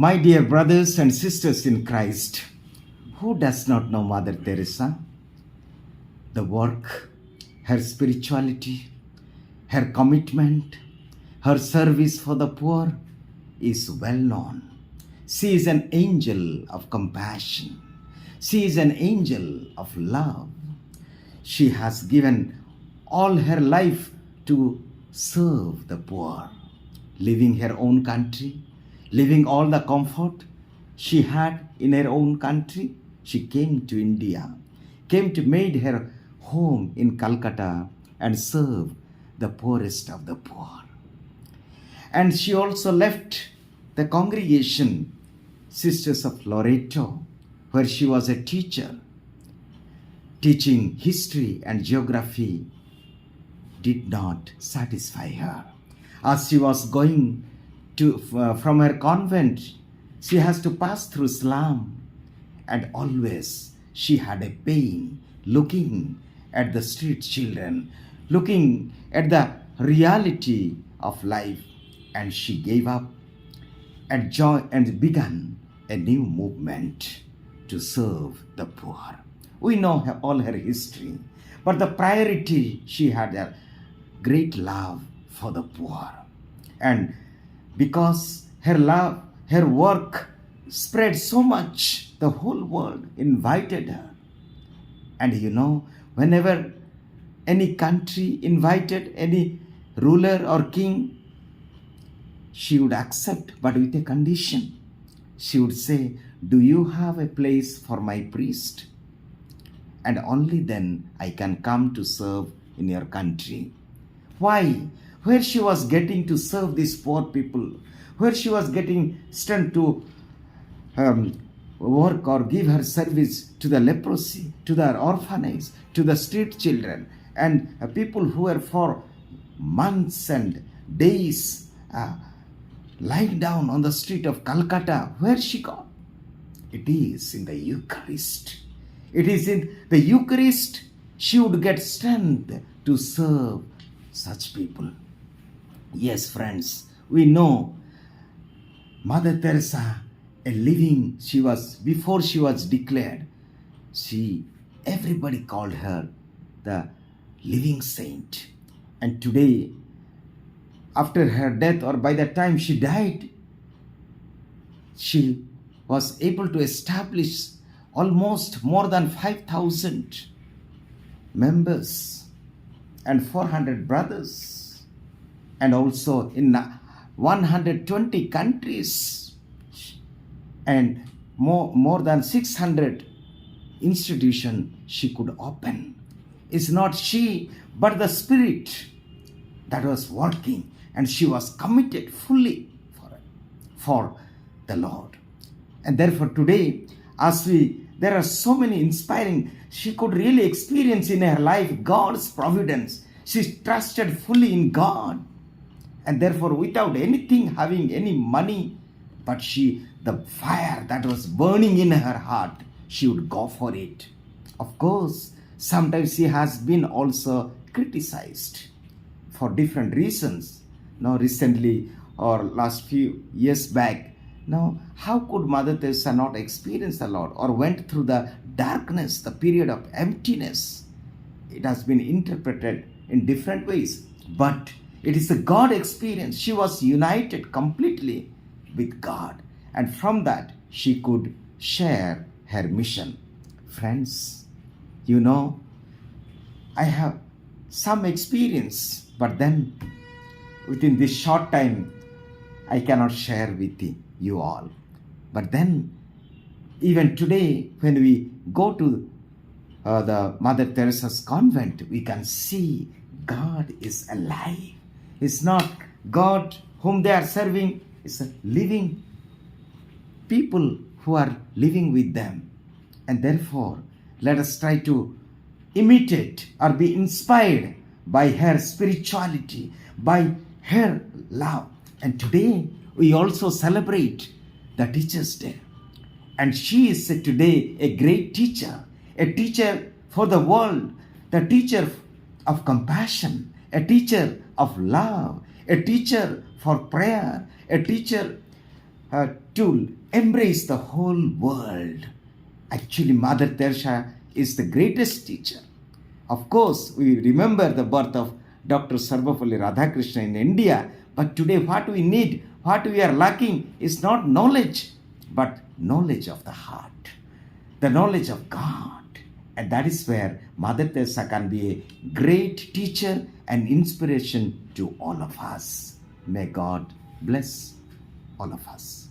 My dear brothers and sisters in Christ, who does not know Mother Teresa? The work, her spirituality, her commitment, her service for the poor is well known. She is an angel of compassion. She is an angel of love. She has given all her life to serve the poor, leaving her own country, leaving all the comfort she had in her own country. She came to India, came to made her home in Calcutta and serve the poorest of the poor. And she also left the congregation, Sisters of Loreto, where she was a teacher. Teaching history and geography did not satisfy her. As she was going from her convent, she has to pass through slum, and always she had a pain looking at the street children, looking at the reality of life, and she gave up and began a new movement to serve the poor. We know all her history, but the priority, she had a great love for the poor. And because her love, her work spread so much, the whole world invited her. And whenever any country invited any ruler or king, she would accept, but with a condition. She would say, "Do you have a place for my priest? And only then I can come to serve in your country." Why? Where she was getting to serve these poor people, where she was getting strength to work or give her service to the leprosy, to the orphanage, to the street children, and people who were for months and days lying down on the street of Calcutta. Where she got? It is in the Eucharist. It is in the Eucharist she would get strength to serve such people. Yes, friends, we know Mother Teresa, a living, before she was declared, everybody called her the living saint. And today, after her death, or by the time she died, she was able to establish almost more than 5,000 members and 400 brothers, and also in 120 countries, and more than 600 institutions she could open. It's not she, but the Spirit that was working, and she was committed fully for the Lord. And therefore today, there are so many inspiring, she could really experience in her life God's providence. She trusted fully in God, and therefore without anything having any money, but the fire that was burning in her heart, she would go for it. Of course, sometimes she has been also criticized for different reasons. Now recently, or last few years back, now, how could Mother Teresa not experience the Lord, or went through the darkness, the period of emptiness? It has been interpreted in different ways, but it is a God experience. She was united completely with God, and from that she could share her mission. Friends, I have some experience, but then within this short time, I cannot share with you all. But then, even today, when we go to the Mother Teresa's convent, we can see God is alive. It's not God whom they are serving, it's a living people who are living with them. And therefore, let us try to imitate or be inspired by her spirituality, by her love. And today, we also celebrate the Teacher's Day. And she is today a great teacher, a teacher for the world, the teacher of compassion, a teacher of love, a teacher for prayer, a teacher to embrace the whole world. Actually, Mother Teresa is the greatest teacher. Of course, we remember the birth of Dr. Sarvapalli Radhakrishna in India, but today what we need, what we are lacking is not knowledge, but knowledge of the heart, the knowledge of God. And that is where Mother Teresa can be a great teacher and inspiration to all of us. May God bless all of us.